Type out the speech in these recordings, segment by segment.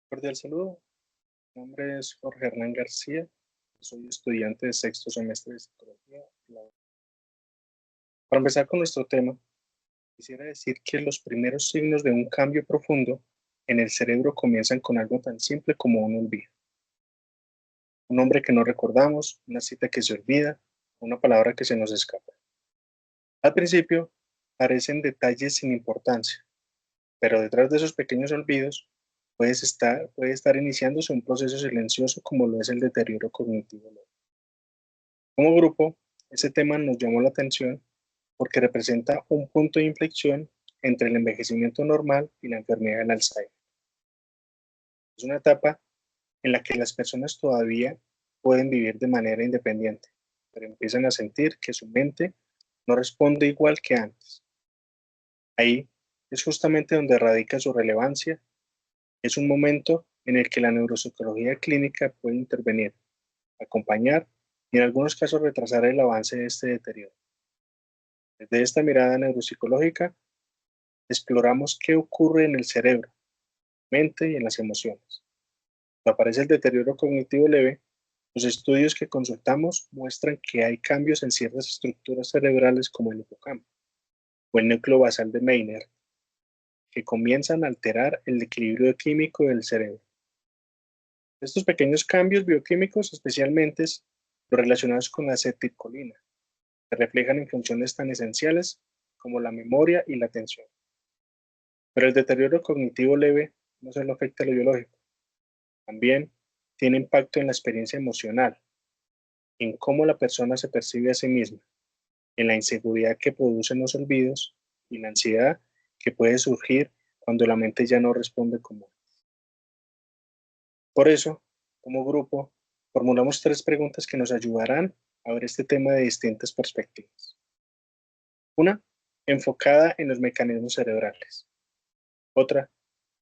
Cordial saludo. Mi nombre es Jorge Hernán García. Soy estudiante de sexto semestre de psicología. Para empezar con nuestro tema, quisiera decir que los primeros signos de un cambio profundo en el cerebro comienzan con algo tan simple como un olvido. Un nombre que no recordamos, una cita que se olvida, una palabra que se nos escapa. Al principio, parecen detalles sin importancia, pero detrás de esos pequeños olvidos puede estar iniciándose un proceso silencioso como lo es el deterioro cognitivo. Como grupo, ese tema nos llamó la atención porque representa un punto de inflexión entre el envejecimiento normal y la enfermedad del Alzheimer. Es una etapa en la que las personas todavía pueden vivir de manera independiente, pero empiezan a sentir que su mente no responde igual que antes. Ahí es justamente donde radica su relevancia. Es un momento en el que la neuropsicología clínica puede intervenir, acompañar y en algunos casos retrasar el avance de este deterioro. Desde esta mirada neuropsicológica, exploramos qué ocurre en el cerebro, mente y en las emociones. Cuando aparece el deterioro cognitivo leve, los estudios que consultamos muestran que hay cambios en ciertas estructuras cerebrales como el hipocampo o el núcleo basal de Meiner que comienzan a alterar el equilibrio químico del cerebro. Estos pequeños cambios bioquímicos, especialmente los relacionados con la acetilcolina, se reflejan en funciones tan esenciales como la memoria y la atención. Pero el deterioro cognitivo leve no solo afecta a lo biológico, también tiene impacto en la experiencia emocional, en cómo la persona se percibe a sí misma, en la inseguridad que producen los olvidos y la ansiedad que puede surgir cuando la mente ya no responde como. Por eso, como grupo, formulamos tres preguntas que nos ayudarán a ver este tema de distintas perspectivas. Una, enfocada en los mecanismos cerebrales. Otra,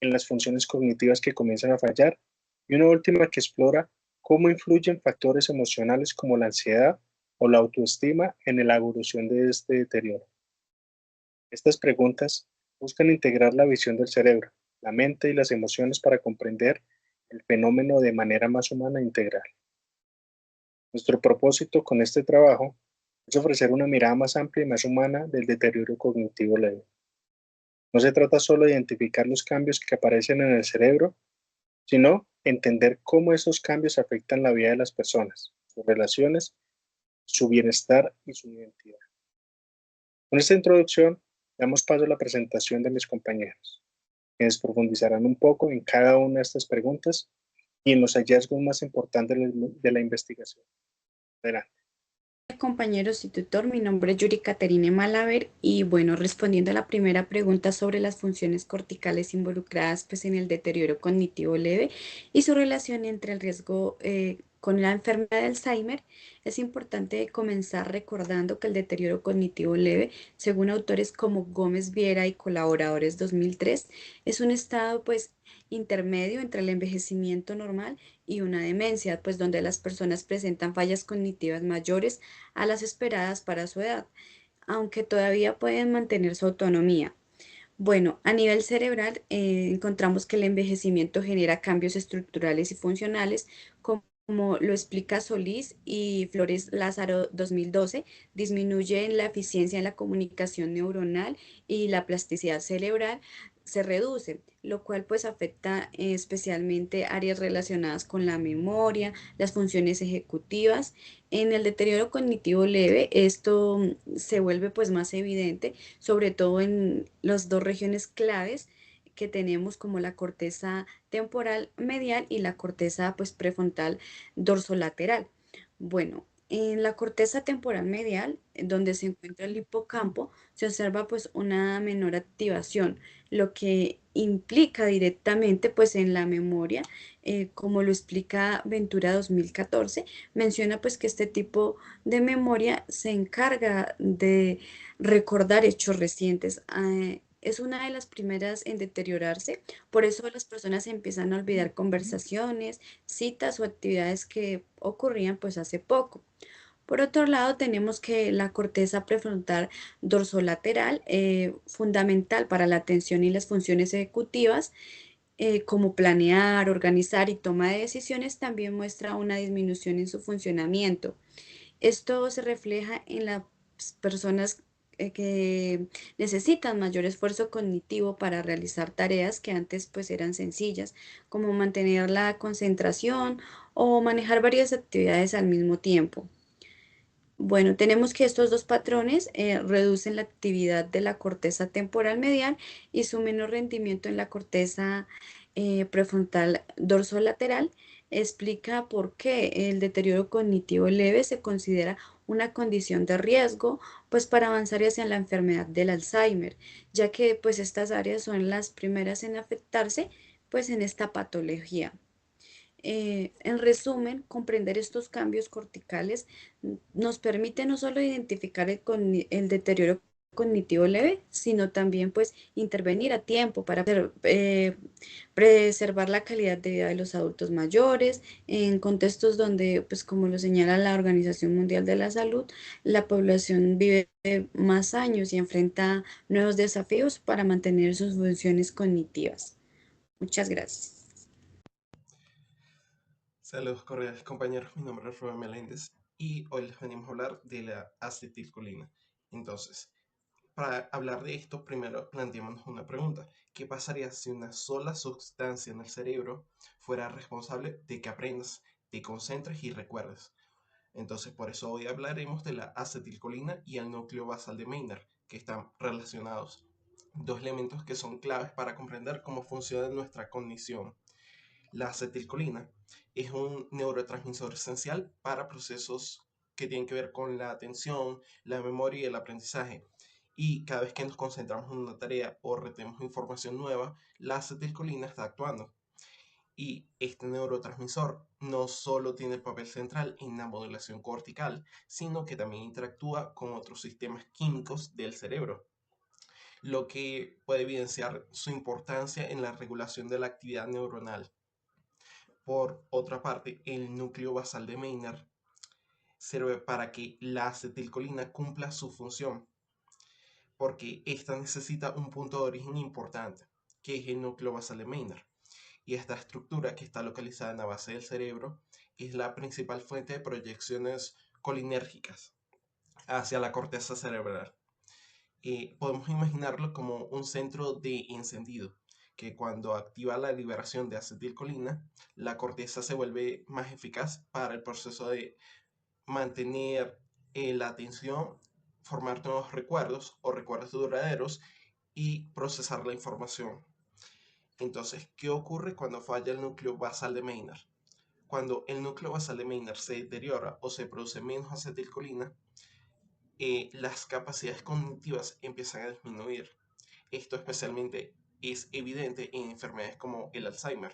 en las funciones cognitivas que comienzan a fallar. Y una última que explora cómo influyen factores emocionales como la ansiedad o la autoestima en la evolución de este deterioro. Estas preguntas buscan integrar la visión del cerebro, la mente y las emociones para comprender el fenómeno de manera más humana e integral. Nuestro propósito con este trabajo es ofrecer una mirada más amplia y más humana del deterioro cognitivo leve. No se trata solo de identificar los cambios que aparecen en el cerebro, sino entender cómo esos cambios afectan la vida de las personas, sus relaciones, su bienestar y su identidad. Con esta introducción, damos paso a la presentación de mis compañeros, quienes profundizarán un poco en cada una de estas preguntas y en los hallazgos más importantes de la investigación. Adelante. Compañeros y tutor, mi nombre es Yuri Caterine Malaver y bueno, respondiendo a la primera pregunta sobre las funciones corticales involucradas pues en el deterioro cognitivo leve y su relación entre el riesgo con la enfermedad de Alzheimer, es importante comenzar recordando que el deterioro cognitivo leve, según autores como Gómez Viera y colaboradores 2003, es un estado pues intermedio entre el envejecimiento normal y una demencia, pues donde las personas presentan fallas cognitivas mayores a las esperadas para su edad, aunque todavía pueden mantener su autonomía. Bueno, a nivel cerebral encontramos que el envejecimiento genera cambios estructurales y funcionales, como lo explica Solís y Flores Lázaro 2012, disminuye la eficiencia en la comunicación neuronal y la plasticidad cerebral se reduce, lo cual pues afecta especialmente áreas relacionadas con la memoria, las funciones ejecutivas. En el deterioro cognitivo leve, esto se vuelve pues más evidente, sobre todo en las dos regiones claves que tenemos como la corteza temporal medial y la corteza pues prefrontal dorsolateral. Bueno, en la corteza temporal medial, donde se encuentra el hipocampo, se observa pues una menor activación, lo que implica directamente pues en la memoria, como lo explica Ventura 2014, menciona pues que este tipo de memoria se encarga de recordar hechos recientes. Es una de las primeras en deteriorarse, por eso las personas empiezan a olvidar conversaciones, citas o actividades que ocurrían pues hace poco. Por otro lado, tenemos que la corteza prefrontal dorsolateral, fundamental para la atención y las funciones ejecutivas, como planear, organizar y toma de decisiones, también muestra una disminución en su funcionamiento. Esto se refleja en las personas que necesitan mayor esfuerzo cognitivo para realizar tareas que antes pues eran sencillas, como mantener la concentración o manejar varias actividades al mismo tiempo. Bueno, tenemos que estos dos patrones reducen la actividad de la corteza temporal medial y su menor rendimiento en la corteza prefrontal dorsolateral explica por qué el deterioro cognitivo leve se considera una condición de riesgo, pues para avanzar hacia la enfermedad del Alzheimer, ya que pues estas áreas son las primeras en afectarse pues en esta patología. En resumen, comprender estos cambios corticales nos permite no solo identificar el deterioro cognitivo leve, sino también pues intervenir a tiempo para preservar la calidad de vida de los adultos mayores en contextos donde, pues como lo señala la Organización Mundial de la Salud, la población vive más años y enfrenta nuevos desafíos para mantener sus funciones cognitivas. Muchas gracias. Saludos cordiales compañeros, mi nombre es Rubén Meléndez y hoy les venimos a hablar de la acetilcolina. Entonces, para hablar de esto, primero planteémonos una pregunta. ¿Qué pasaría si una sola sustancia en el cerebro fuera responsable de que aprendas, te concentres y recuerdes? Entonces, por eso hoy hablaremos de la acetilcolina y el núcleo basal de Maynard, que están relacionados. Dos elementos que son claves para comprender cómo funciona nuestra cognición. La acetilcolina es un neurotransmisor esencial para procesos que tienen que ver con la atención, la memoria y el aprendizaje. Y cada vez que nos concentramos en una tarea o retenemos información nueva, la acetilcolina está actuando. Y este neurotransmisor no solo tiene el papel central en la modulación cortical, sino que también interactúa con otros sistemas químicos del cerebro, lo que puede evidenciar su importancia en la regulación de la actividad neuronal. Por otra parte, el núcleo basal de Maynard sirve para que la acetilcolina cumpla su función, porque ésta necesita un punto de origen importante, que es el núcleo basal de Maynard. Y esta estructura, que está localizada en la base del cerebro, es la principal fuente de proyecciones colinérgicas hacia la corteza cerebral. Podemos imaginarlo como un centro de encendido, que cuando activa la liberación de acetilcolina, la corteza se vuelve más eficaz para el proceso de mantener la atención, formar nuevos recuerdos o recuerdos duraderos y procesar la información. Entonces, ¿qué ocurre cuando falla el núcleo basal de Maynard? Cuando el núcleo basal de Maynard se deteriora o se produce menos acetilcolina, las capacidades cognitivas empiezan a disminuir. Esto especialmente es evidente en enfermedades como el Alzheimer.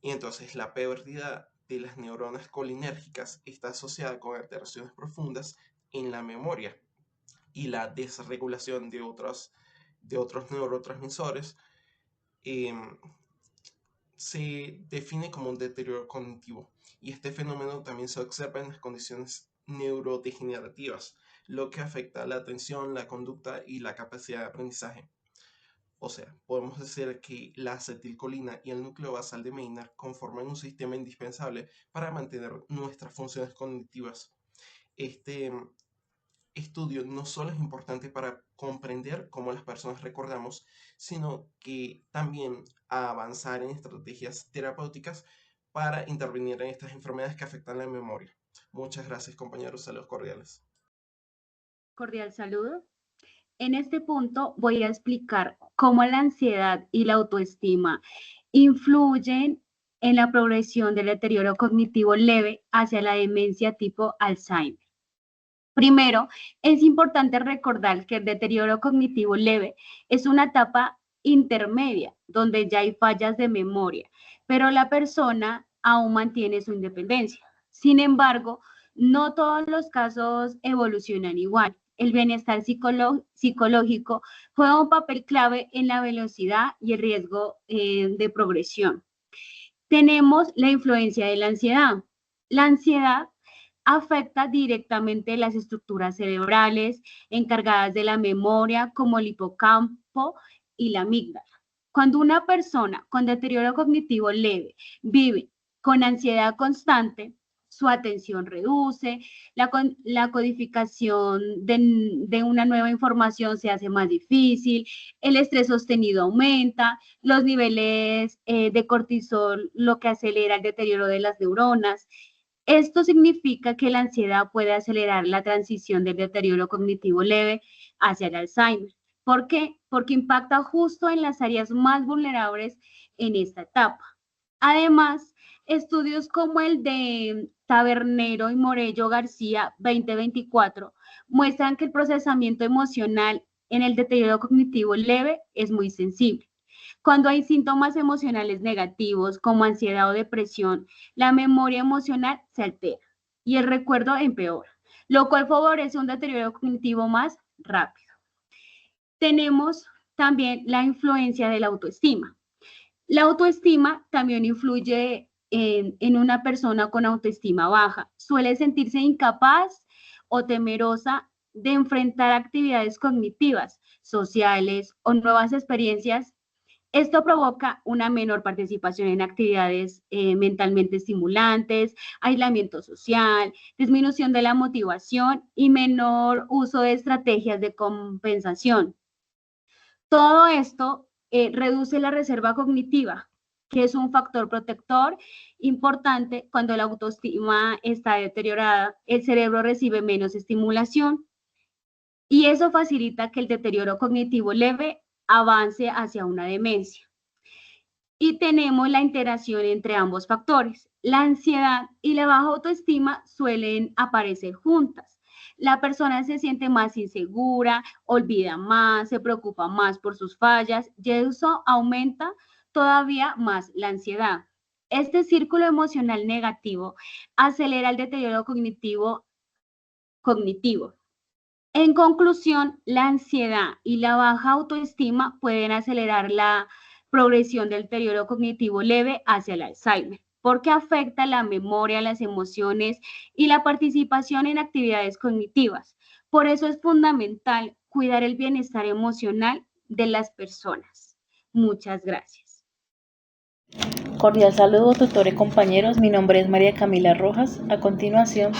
Y entonces la pérdida de las neuronas colinérgicas está asociada con alteraciones profundas en la memoria y la desregulación de otros neurotransmisores se define como un deterioro cognitivo, y este fenómeno también se observa en las condiciones neurodegenerativas, lo que afecta la atención, la conducta y la capacidad de aprendizaje. O sea, podemos decir que la acetilcolina y el núcleo basal de Maynard conforman un sistema indispensable para mantener nuestras funciones cognitivas. Este estudio no solo es importante para comprender cómo las personas recordamos, sino que también a avanzar en estrategias terapéuticas para intervenir en estas enfermedades que afectan la memoria. Muchas gracias, compañeros. Saludos cordiales. Cordial saludo. En este punto voy a explicar cómo la ansiedad y la autoestima influyen en la progresión del deterioro cognitivo leve hacia la demencia tipo Alzheimer. Primero, es importante recordar que el deterioro cognitivo leve es una etapa intermedia donde ya hay fallas de memoria, pero la persona aún mantiene su independencia. Sin embargo, no todos los casos evolucionan igual. El bienestar psicológico juega un papel clave en la velocidad y el riesgo de progresión. Tenemos la influencia de la ansiedad. La ansiedad afecta directamente las estructuras cerebrales encargadas de la memoria, como el hipocampo y la amígdala. Cuando una persona con deterioro cognitivo leve vive con ansiedad constante, su atención reduce, la codificación de una nueva información se hace más difícil, el estrés sostenido aumenta, los niveles de cortisol, lo que acelera el deterioro de las neuronas. Esto significa que la ansiedad puede acelerar la transición del deterioro cognitivo leve hacia el Alzheimer. ¿Por qué? Porque impacta justo en las áreas más vulnerables en esta etapa. Además, estudios como el de Tabernero y Morello García 2024 muestran que el procesamiento emocional en el deterioro cognitivo leve es muy sensible. Cuando hay síntomas emocionales negativos como ansiedad o depresión, la memoria emocional se altera y el recuerdo empeora, lo cual favorece un deterioro cognitivo más rápido. Tenemos también la influencia de la autoestima. La autoestima también influye en una persona con autoestima baja. Suele sentirse incapaz o temerosa de enfrentar actividades cognitivas, sociales o nuevas experiencias. Esto provoca una menor participación en actividades mentalmente estimulantes, aislamiento social, disminución de la motivación y menor uso de estrategias de compensación. Todo esto reduce la reserva cognitiva, que es un factor protector importante cuando la autoestima está deteriorada. El cerebro recibe menos estimulación y eso facilita que el deterioro cognitivo leve avance hacia una demencia. Y tenemos la interacción entre ambos factores. La ansiedad y la baja autoestima suelen aparecer juntas. La persona se siente más insegura, olvida más, se preocupa más por sus fallas y eso aumenta todavía más la ansiedad. Este círculo emocional negativo acelera el deterioro cognitivo. En conclusión, la ansiedad y la baja autoestima pueden acelerar la progresión del deterioro cognitivo leve hacia el Alzheimer, porque afecta la memoria, las emociones y la participación en actividades cognitivas. Por eso es fundamental cuidar el bienestar emocional de las personas. Muchas gracias. Cordial saludo, tutor y compañeros. Mi nombre es María Camila Rojas. A continuación,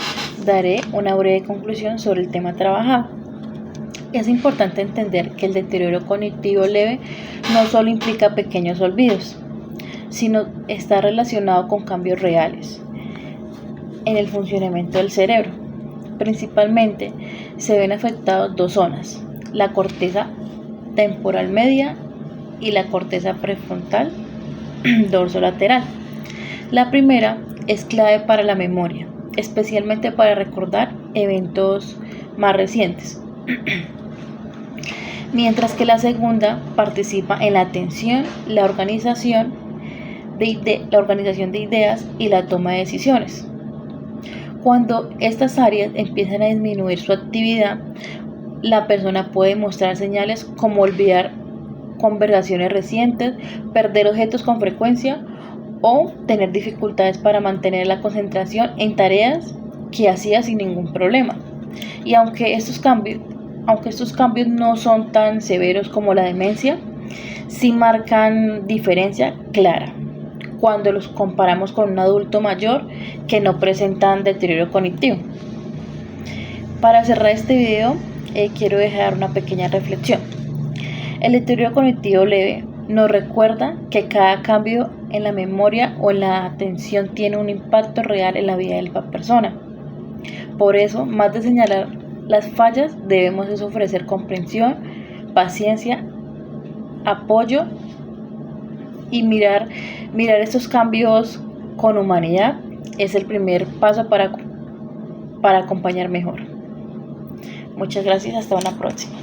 daré una breve conclusión sobre el tema trabajado. Es importante entender que el deterioro cognitivo leve no solo implica pequeños olvidos, sino está relacionado con cambios reales en el funcionamiento del cerebro. Principalmente se ven afectadas dos zonas, la corteza temporal media y la corteza prefrontal dorsolateral. La primera es clave para la memoria, especialmente para recordar eventos más recientes, mientras que la segunda participa en la atención, la organización de ideas y la toma de decisiones. Cuando estas áreas empiezan a disminuir su actividad, la persona puede mostrar señales como olvidar conversaciones recientes, perder objetos con frecuencia o tener dificultades para mantener la concentración en tareas que hacía sin ningún problema. Y aunque estos cambios no son tan severos como la demencia, sí marcan diferencia clara cuando los comparamos con un adulto mayor que no presentan deterioro cognitivo. Para cerrar este video, quiero dejar una pequeña reflexión. El deterioro cognitivo leve nos recuerda que cada cambio en la memoria o en la atención tiene un impacto real en la vida de la persona. Por eso, más de señalar las fallas, debemos ofrecer comprensión, paciencia, apoyo y mirar estos cambios con humanidad es el primer paso para acompañar mejor. Muchas gracias, hasta una próxima.